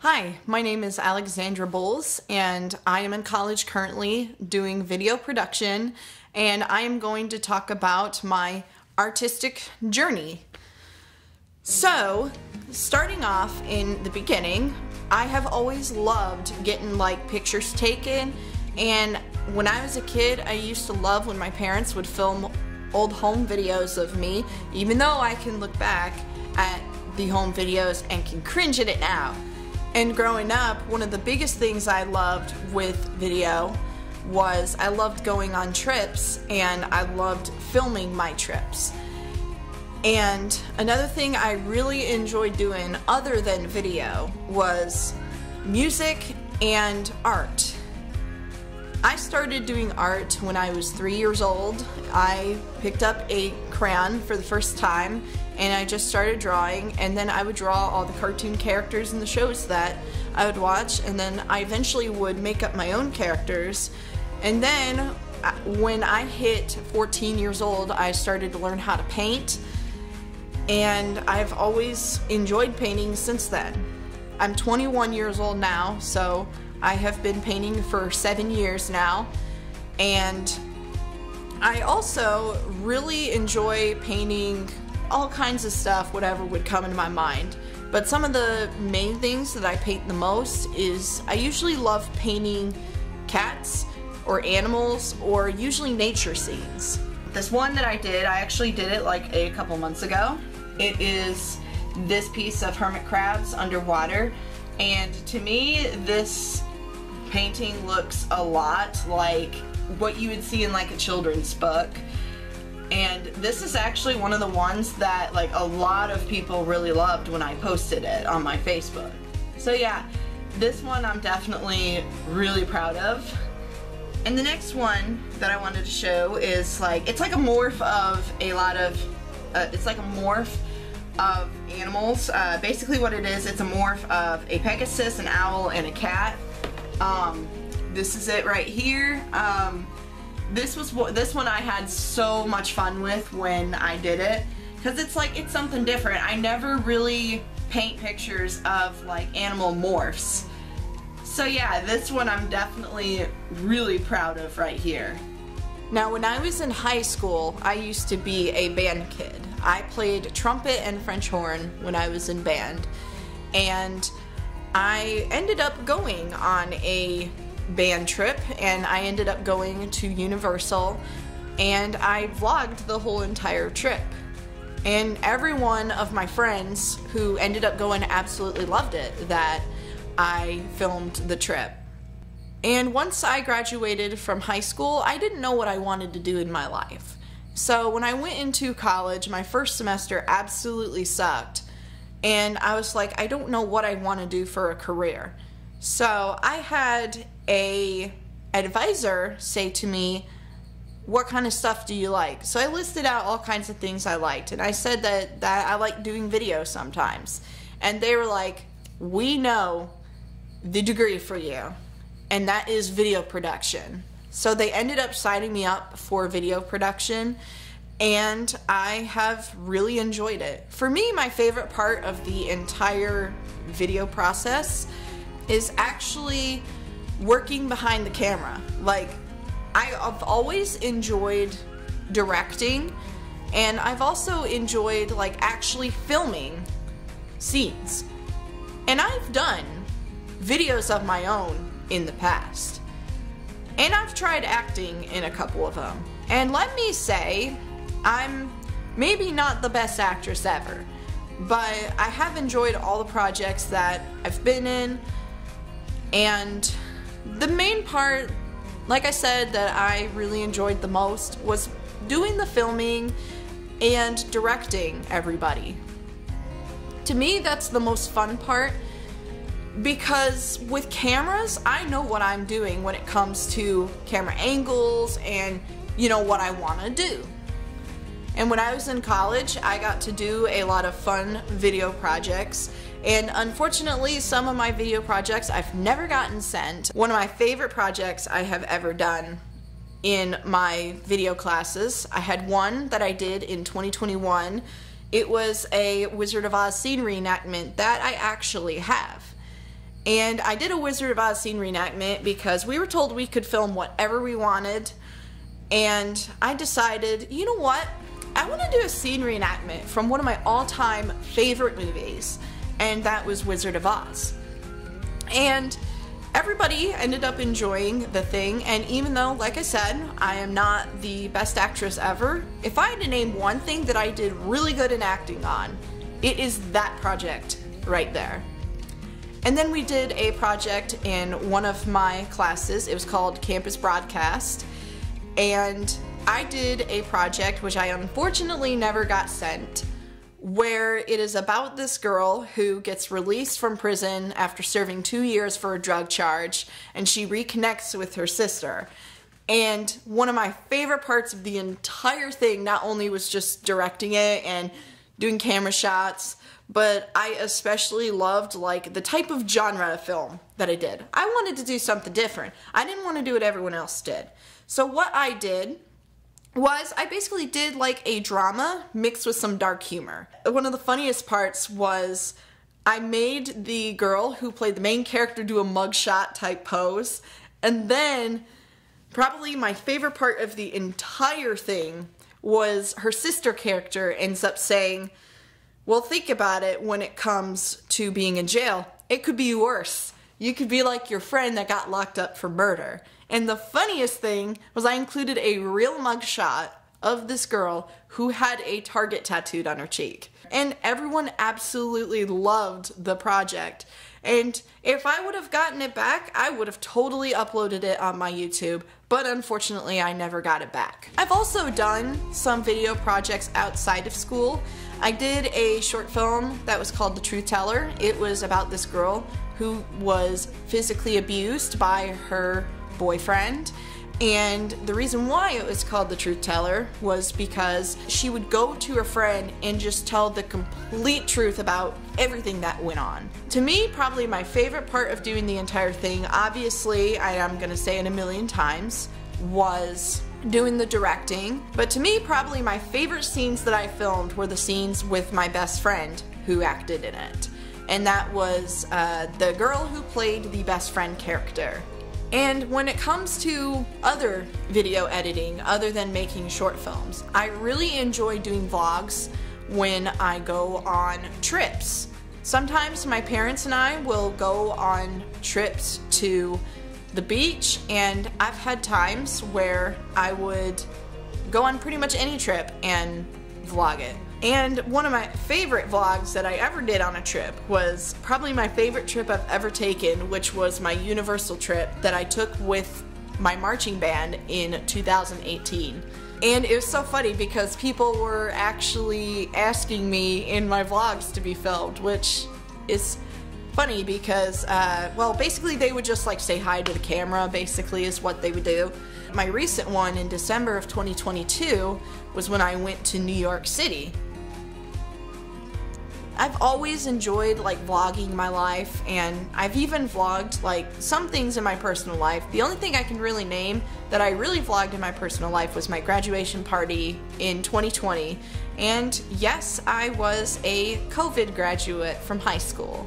Hi, my name is Alexandra Bolz, and I am in college currently doing video production, and I am going to talk about my artistic journey. So, starting off in the beginning, I have always loved getting pictures taken, and when I was a kid, I used to love when my parents would film old home videos of me, even though I can look back at the home videos and can cringe at it now. And growing up, one of the biggest things I loved with video was I loved going on trips and I loved filming my trips. And another thing I really enjoyed doing other than video was music and art. I started doing art when I was 3 years old. I picked up a crayon for the first time and I just started drawing, and then I would draw all the cartoon characters in the shows that I would watch, and then I eventually would make up my own characters. And then when I hit 14 years old, I started to learn how to paint, and I've always enjoyed painting since then. I'm 21 years old now, so I have been painting for 7 years now, and I also really enjoy painting all kinds of stuff, whatever would come into my mind. But some of the main things that I paint the most is I usually love painting cats or animals or usually nature scenes. This one that I actually did it like a couple months ago. It is this piece of hermit crabs underwater, and to me this painting looks a lot like what you would see in like a children's book. And this is actually one of the ones that a lot of people really loved when I posted it on my Facebook. So yeah, this one I'm definitely really proud of. And the next one that I wanted to show is it's like a morph of a lot of, it's like a morph of animals. Basically what it is, it's a morph of a Pegasus, an owl, and a cat. This is it right here. This one I had so much fun with when I did it, because it's something different. I never really paint pictures of animal morphs. So yeah, this one I'm definitely really proud of right here. Now when I was in high school, I used to be a band kid. I played trumpet and French horn when I was in band, and I ended up going on a band trip, and I ended up going to Universal, and I vlogged the whole entire trip, and every one of my friends who ended up going absolutely loved it that I filmed the trip. And once I graduated from high school, I didn't know what I wanted to do in my life. So when I went into college, my first semester absolutely sucked, and I was like, I don't know what I want to do for a career. So I had a advisor say to me, what kind of stuff do you like? So I listed out all kinds of things I liked, and I said that I like doing video sometimes. And they were like, we know the degree for you, and that is video production. So they ended up signing me up for video production, and I have really enjoyed it. For me, my favorite part of the entire video process is actually working behind the camera. I've always enjoyed directing, and I've also enjoyed actually filming scenes. And I've done videos of my own in the past. And I've tried acting in a couple of them. And let me say, I'm maybe not the best actress ever, but I have enjoyed all the projects that I've been in. And the main part, like I said, that I really enjoyed the most was doing the filming and directing everybody. To me, that's the most fun part, because with cameras, I know what I'm doing when it comes to camera angles and, what I want to do. And when I was in college, I got to do a lot of fun video projects. And unfortunately, some of my video projects I've never gotten sent. One of my favorite projects I have ever done in my video classes, I had one that I did in 2021. It was a Wizard of Oz scene reenactment that I actually have. And I did a Wizard of Oz scene reenactment because we were told we could film whatever we wanted. And I decided, you know what? I want to do a scene reenactment from one of my all-time favorite movies, and that was Wizard of Oz. And everybody ended up enjoying the thing, and even though, like I said, I am not the best actress ever, if I had to name one thing that I did really good in acting on, it is that project right there. And then we did a project in one of my classes. It was called Campus Broadcast, and I did a project, which I unfortunately never got sent, where it is about this girl who gets released from prison after serving 2 years for a drug charge, and she reconnects with her sister. And one of my favorite parts of the entire thing not only was just directing it and doing camera shots, but I especially loved like the type of genre of film that I did. I wanted to do something different. I didn't want to do what everyone else did. So what I did was I basically did like a drama mixed with some dark humor. One of the funniest parts was I made the girl who played the main character do a mugshot type pose, and then probably my favorite part of the entire thing was her sister character ends up saying, well, think about it when it comes to being in jail. It could be worse. You could be like your friend that got locked up for murder. And the funniest thing was I included a real mugshot of this girl who had a target tattooed on her cheek. And everyone absolutely loved the project. And if I would have gotten it back, I would have totally uploaded it on my YouTube, but unfortunately I never got it back. I've also done some video projects outside of school. I did a short film that was called The Truth Teller. It was about this girl who was physically abused by her boyfriend, and the reason why it was called The Truth Teller was because she would go to her friend and just tell the complete truth about everything that went on. To me, probably my favorite part of doing the entire thing, obviously, I'm gonna say it a million times, was doing the directing, but to me, probably my favorite scenes that I filmed were the scenes with my best friend who acted in it, and that was the girl who played the best friend character. And when it comes to other video editing, other than making short films, I really enjoy doing vlogs when I go on trips. Sometimes my parents and I will go on trips to the beach, and I've had times where I would go on pretty much any trip and vlog it. And one of my favorite vlogs that I ever did on a trip was probably my favorite trip I've ever taken, which was my Universal trip that I took with my marching band in 2018. And it was so funny because people were actually asking me in my vlogs to be filmed, which is funny because, well, basically they would just like say hi to the camera, basically is what they would do. My recent one in December of 2022 was when I went to New York City. I've always enjoyed like vlogging my life, and I've even vlogged like some things in my personal life. The only thing I can really name that I really vlogged in my personal life was my graduation party in 2020. And yes, I was a COVID graduate from high school.